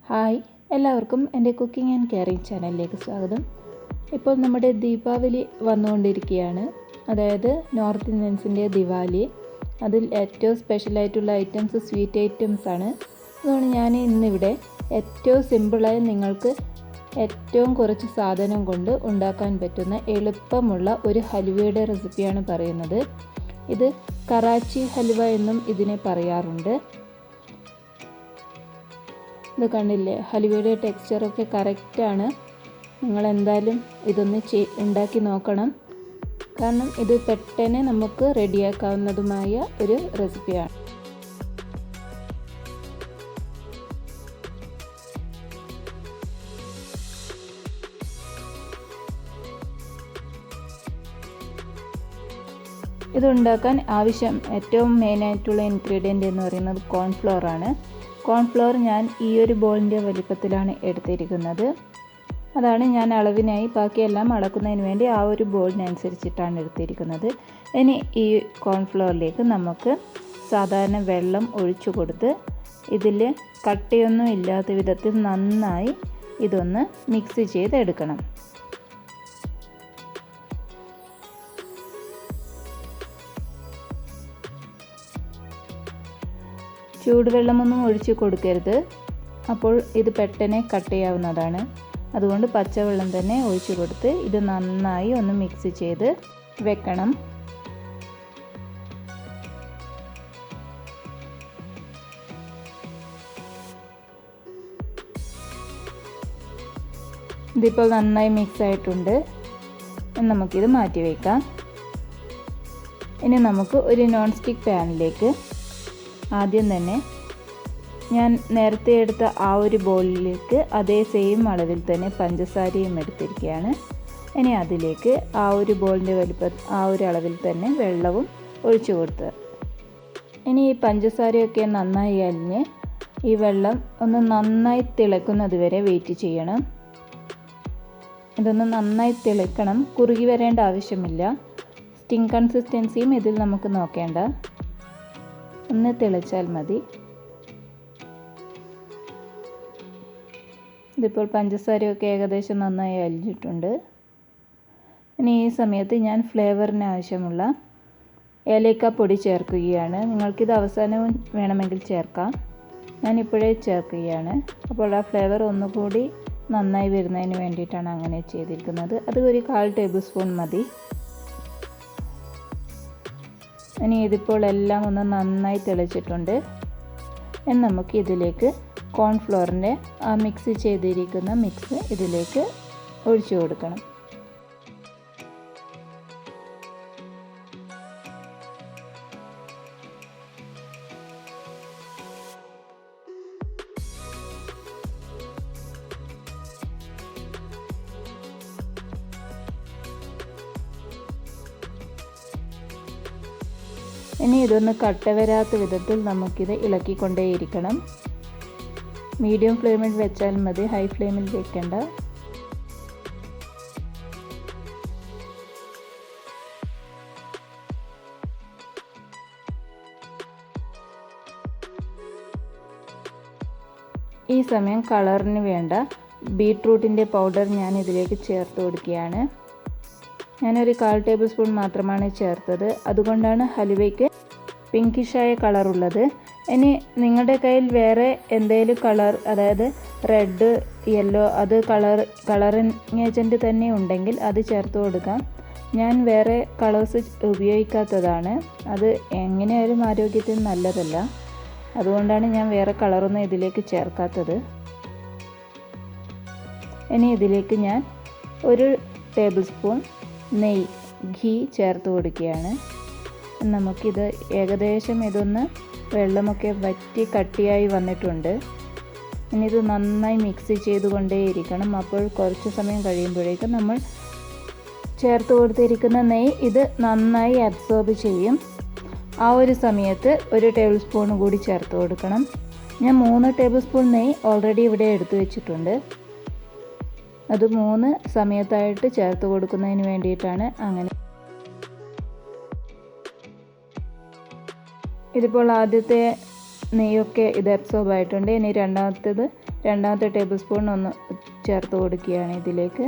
Hi, എല്ലാവർക്കും എൻ്റെ cooking and caring ചാനലിലേക്ക് സ്വാഗതം. ഇപ്പോൾ നമ്മുടെ ദീപാവലി വന്നുകൊണ്ടിരിക്കുകയാണ്. അതായത് നോർത്ത് ഇന്ത്യൻസിൻ്റെ ദിവാലി. അതിൽ ഏറ്റവും സ്പെഷ്യലായിട്ടുള്ള ഐറ്റംസ് സ്വീറ്റ് ഐറ്റംസ് ആണ്. അതുകൊണ്ട് ഞാൻ ഇന്നിവിടെ ഏറ്റവും സിമ്പിളായി നിങ്ങൾക്ക് ഏറ്റവും കുറച്ച് സാധനം കൊണ്ട് ഉണ്ടാക്കാൻ പറ്റുന്ന എളുപ്പമുള്ള ഒരു ഹൽവയുടെ റെസിപ്പിയാണ് പറയുന്നത്. ഇത് കറാച്ചി ഹൽവ എന്നും ഇതിനെ പറയാറുണ്ട്. ഇത് കണ്ടില്ലേ, ഹൽവയുടെ ടെക്സ്ചറൊക്കെ കറക്റ്റാണ്. നിങ്ങളെന്തായാലും ഇതൊന്ന് ഉണ്ടാക്കി നോക്കണം. കാരണം ഇത് പെട്ടെന്ന് നമുക്ക് റെഡിയാക്കാവുന്നതുമായ ഒരു റെസിപ്പിയാണ്. ഇതുണ്ടാക്കാൻ ആവശ്യം ഏറ്റവും മെയിനായിട്ടുള്ള ഇൻഗ്രീഡിയൻ്റ് എന്ന് പറയുന്നത് കോൺഫ്ലോർ ആണ്. കോൺഫ്ലോർ ഞാൻ ഈ ഒരു ബോളിൻ്റെ വലിപ്പത്തിലാണ് എടുത്തിരിക്കുന്നത്. അതാണ് ഞാൻ അളവിനായി, ബാക്കിയെല്ലാം അളക്കുന്നതിന് വേണ്ടി ആ ഒരു ബോളിനനുസരിച്ചിട്ടാണ് എടുത്തിരിക്കുന്നത്. ഇനി ഈ കോൺഫ്ലോറിലേക്ക് നമുക്ക് സാധാരണ വെള്ളം ഒഴിച്ചു കൊടുത്ത് ഇതിൽ കട്ടയൊന്നും ഇല്ലാത്ത വിധത്തിൽ നന്നായി ഇതൊന്ന് മിക്സ് ചെയ്തെടുക്കണം. ചൂടുവെള്ളമൊന്നും ഒഴിച്ച് കൊടുക്കരുത്, അപ്പോൾ ഇത് പെട്ടെന്ന് കട്ടയാവുന്നതാണ്. അതുകൊണ്ട് പച്ചവെള്ളം തന്നെ ഒഴിച്ച് കൊടുത്ത് ഇത് നന്നായി ഒന്ന് മിക്സ് ചെയ്ത് വെക്കണം. ഇതിപ്പോൾ നന്നായി മിക്സ് ആയിട്ടുണ്ട്. നമുക്കിത് മാറ്റി വയ്ക്കാം. ഇനി നമുക്ക് ഒരു നോൺ സ്റ്റിക്ക് പാനിലേക്ക് ആദ്യം തന്നെ ഞാൻ നേരത്തെ എടുത്ത ആ ഒരു ബോളിലേക്ക് അതേ സെയിം അളവിൽ തന്നെ പഞ്ചസാരയും എടുത്തിരിക്കുകയാണ്. ഇനി അതിലേക്ക് ആ ഒരു ബോളിൻ്റെ ആ ഒരു അളവിൽ തന്നെ വെള്ളവും ഒഴിച്ചു കൊടുത്ത് ഇനി ഈ പഞ്ചസാരയൊക്കെ നന്നായി അലിഞ്ഞ് ഈ വെള്ളം ഒന്ന് നന്നായി തിളക്കുന്നത് വരെ വെയിറ്റ് ചെയ്യണം. ഇതൊന്ന് നന്നായി തിളക്കണം, കുറുകി വരേണ്ട ആവശ്യമില്ല. സ്റ്റിങ് കൺസിസ്റ്റൻസിയും ഇതിൽ നമുക്ക് നോക്കേണ്ട, ഒന്ന് തിളച്ചാൽ മതി. ഇതിപ്പോൾ പഞ്ചസാരയൊക്കെ ഏകദേശം നന്നായി അലിഞ്ഞിട്ടുണ്ട്. ഇനി ഈ സമയത്ത് ഞാൻ ഫ്ലേവറിന് ആവശ്യമുള്ള ഏലക്ക പൊടി ചേർക്കുകയാണ്. നിങ്ങൾക്കിത് അവസാനവും വേണമെങ്കിൽ ചേർക്കാം, ഞാനിപ്പോഴേ ചേർക്കുകയാണ്. അപ്പോൾ ആ ഫ്ലേവർ ഒന്നുകൂടി നന്നായി വരുന്നതിന് വേണ്ടിയിട്ടാണ് അങ്ങനെ ചെയ്തിരിക്കുന്നത്. അത് ഒരു 1/4 ടേബിൾ സ്പൂൺ മതി. ഇനി ഇതിപ്പോൾ എല്ലാം ഒന്ന് നന്നായി തിളച്ചിട്ടുണ്ട്. ഇനി നമുക്ക് ഇതിലേക്ക് കോൺഫ്ലോറിൻ്റെ ആ മിക്സ് ചെയ്തിരിക്കുന്ന മിക്സ് ഇതിലേക്ക് ഒഴിച്ചു കൊടുക്കണം. ഇനി ഇതൊന്ന് കട്ട വരാത്ത വിധത്തിൽ നമുക്കിത് ഇളക്കിക്കൊണ്ടേയിരിക്കണം. മീഡിയം ഫ്ലെയിമിൽ വെച്ചാൽ മതി, ഹൈ ഫ്ലെയിമിൽ വെക്കേണ്ട. ഈ സമയം കളറിന് വേണ്ട ബീട്രൂട്ടിൻ്റെ പൗഡർ ഞാൻ ഇതിലേക്ക് ചേർത്ത് കൊടുക്കുകയാണ്. ഞാനൊരു 1/4 ടേബിൾ സ്പൂൺ മാത്രമാണ് ചേർത്തത്. അതുകൊണ്ടാണ് ഹലുവയ്ക്ക് പിങ്കിഷായ കളറുള്ളത്. ഇനി നിങ്ങളുടെ കയ്യിൽ വേറെ എന്തെങ്കിലും കളർ, അതായത് റെഡ്, യെല്ലോ, അത് കളറിങ് ഏജൻറ്റ് തന്നെ ഉണ്ടെങ്കിൽ അത് ചേർത്ത് കൊടുക്കാം. ഞാൻ വേറെ കളേഴ്സ് ഉപയോഗിക്കാത്തതാണ്. അത് എങ്ങനെയായാലും ആരോഗ്യത്തിന് നല്ലതല്ല. അതുകൊണ്ടാണ് ഞാൻ വേറെ കളറൊന്നും ഇതിലേക്ക് ചേർക്കാത്തത്. ഇനി ഇതിലേക്ക് ഞാൻ 1 ടേബിൾ സ്പൂൺ ഘീ ചേർത്ത് കൊടുക്കുകയാണ്. നമുക്കിത് ഏകദേശം ഇതൊന്ന് വെള്ളമൊക്കെ വറ്റി കട്ടിയായി വന്നിട്ടുണ്ട്. ഇനി ഇത് നന്നായി മിക്സ് ചെയ്തുകൊണ്ടേയിരിക്കണം. അപ്പോൾ കുറച്ച് സമയം കഴിയുമ്പോഴേക്കും നമ്മൾ ചേർത്ത് കൊടുത്തിരിക്കുന്ന നെയ്യ് ഇത് നന്നായി അബ്സോർബ് ചെയ്യും. ആ ഒരു സമയത്ത് 1 ടേബിൾ സ്പൂൺ കൂടി ചേർത്ത് കൊടുക്കണം. ഞാൻ 3 ടേബിൾ സ്പൂൺ നെയ്യ് ഓൾറെഡി ഇവിടെ എടുത്തു വെച്ചിട്ടുണ്ട്. അത് 3 സമയത്തായിട്ട് ചേർത്ത് കൊടുക്കുന്നതിന് വേണ്ടിയിട്ടാണ് അങ്ങനെ. ഇതിപ്പോൾ ആദ്യത്തെ നെയ്യൊക്കെ ഇത് അബ്സോർബ് ആയിട്ടുണ്ട്. ഇനി രണ്ടാമത്തെ ടേബിൾ സ്പൂൺ ഒന്ന് ചേർത്ത് കൊടുക്കുകയാണ് ഇതിലേക്ക്.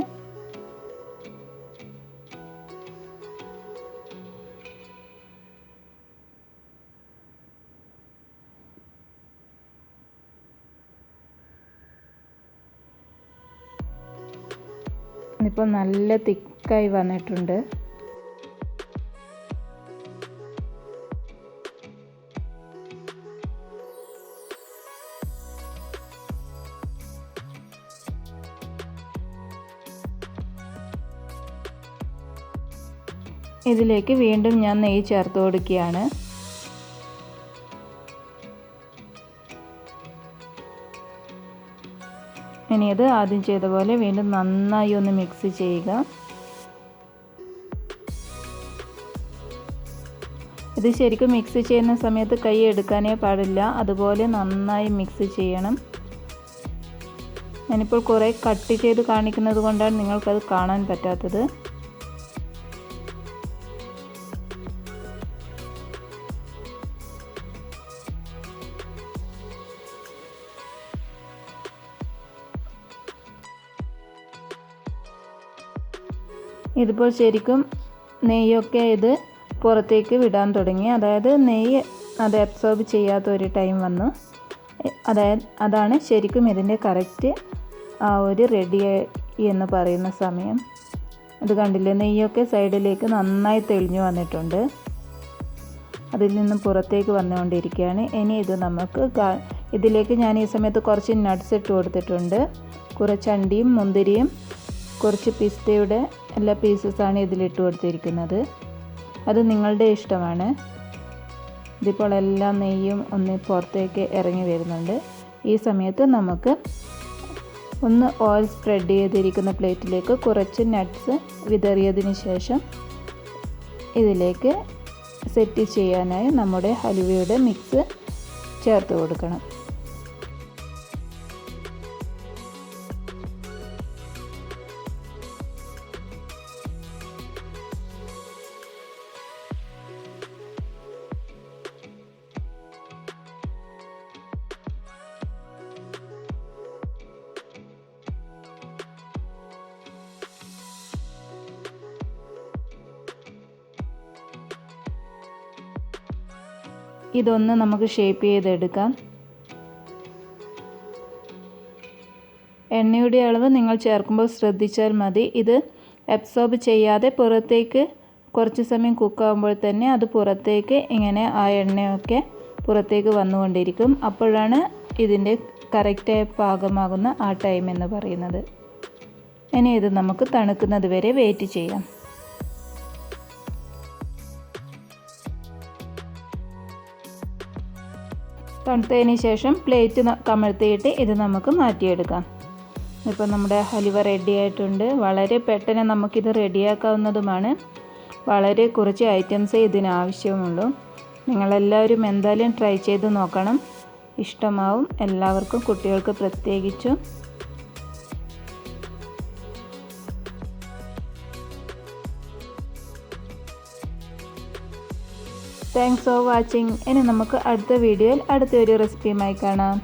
ഇപ്പോൾ നല്ല തിക്കായി വന്നിട്ടുണ്ട്. ഇതിലേക്ക് വീണ്ടും ഞാൻ നെയ്യ് ചേർത്ത് കൊടുക്കുകയാണ്. ഇനി ഇത് ആദ്യം ചെയ്ത പോലെ വീണ്ടും നന്നായി ഒന്ന് മിക്സ് ചെയ്യുക. ഇത് ശരിക്കും മിക്സ് ചെയ്യുന്ന സമയത്ത് കൈ എടുക്കാനേ പാടില്ല, അതുപോലെ നന്നായി മിക്സ് ചെയ്യണം. ഞാനിപ്പോൾ കുറേ കട്ട് ചെയ്ത് കാണിക്കുന്നത് കൊണ്ടാണ് നിങ്ങൾക്കത് കാണാൻ പറ്റാത്തത്. ഇതിപ്പോൾ ശരിക്കും നെയ്യൊക്കെ ഇത് പുറത്തേക്ക് വിടാൻ തുടങ്ങി. അതായത് നെയ്യ് അത് അബ്സോർബ് ചെയ്യാത്ത ഒരു ടൈം വന്നു. അതാണ് ശരിക്കും ഇതിൻ്റെ കറക്റ്റ് ആ ഒരു റെഡി എന്ന് പറയുന്ന സമയം. അത് കണ്ടില്ലേ, നെയ്യൊക്കെ സൈഡിലേക്ക് നന്നായി തെളിഞ്ഞു വന്നിട്ടുണ്ട്. അതിൽ നിന്നും പുറത്തേക്ക് വന്നുകൊണ്ടിരിക്കുകയാണ്. ഇനി ഇത് നമുക്ക് ഇതിലേക്ക് ഞാൻ ഈ സമയത്ത് കുറച്ച് നട്ട്സ് ഇട്ട് കൊടുത്തിട്ടുണ്ട്. കുറച്ച് അണ്ടിയും മുന്തിരിയും കുറച്ച് പിസ്തയുടെ എല്ലാ പീസസാണ് ഇതിലിട്ട് കൊടുത്തിരിക്കുന്നത്. അത് നിങ്ങളുടെ ഇഷ്ടമാണ്. ഇതിപ്പോൾ എല്ലാ നെയ്യും ഒന്ന് പുറത്തേക്ക് ഇറങ്ങി വരുന്നുണ്ട്. ഈ സമയത്ത് നമുക്ക് ഒന്ന് ഓയിൽ സ്പ്രെഡ് ചെയ്തിരിക്കുന്ന പ്ലേറ്റിലേക്ക് കുറച്ച് നട്ട്സ് വിതറിയതിന് ശേഷം ഇതിലേക്ക് സെറ്റ് ചെയ്യാനായി നമ്മുടെ ഹലുവയുടെ മിക്സ് ചേർത്ത് കൊടുക്കണം. ഇതൊന്ന് നമുക്ക് ഷേപ്പ് ചെയ്തെടുക്കാം. എണ്ണയുടെ അളവ് നിങ്ങൾ ചേർക്കുമ്പോൾ ശ്രദ്ധിച്ചാൽ മതി. ഇത് അബ്സോർബ് ചെയ്യാതെ പുറത്തേക്ക് കുറച്ച് സമയം കുക്കാകുമ്പോൾ തന്നെ അത് പുറത്തേക്ക് ഇങ്ങനെ ആ എണ്ണയൊക്കെ പുറത്തേക്ക് വന്നുകൊണ്ടിരിക്കും. അപ്പോഴാണ് ഇതിൻ്റെ കറക്റ്റായ പാകമാകുന്ന ആ ടൈം എന്ന് പറയുന്നത്. ഇനി ഇത് നമുക്ക് തണുക്കുന്നത് വരെ വെയിറ്റ് ചെയ്യാം. തണുത്തതിന് ശേഷം പ്ലേറ്റ് കമഴ്ത്തിയിട്ട് ഇത് നമുക്ക് മാറ്റിയെടുക്കാം. ഇപ്പോൾ നമ്മുടെ ഹലുവ റെഡി ആയിട്ടുണ്ട്. വളരെ പെട്ടെന്ന് നമുക്കിത് റെഡിയാക്കാവുന്നതുമാണ്. വളരെ കുറച്ച് ഐറ്റംസേ ഇതിനാവശ്യമുള്ളൂ. നിങ്ങളെല്ലാവരും എന്തായാലും ട്രൈ ചെയ്ത് നോക്കണം. ഇഷ്ടമാവും എല്ലാവർക്കും, കുട്ടികൾക്ക് പ്രത്യേകിച്ചും. Thanks for watching. ഇനി നമുക്ക് അടുത്ത വീഡിയോയിൽ അടുത്തൊരു റെസിപ്പിയുമായി കാണാം.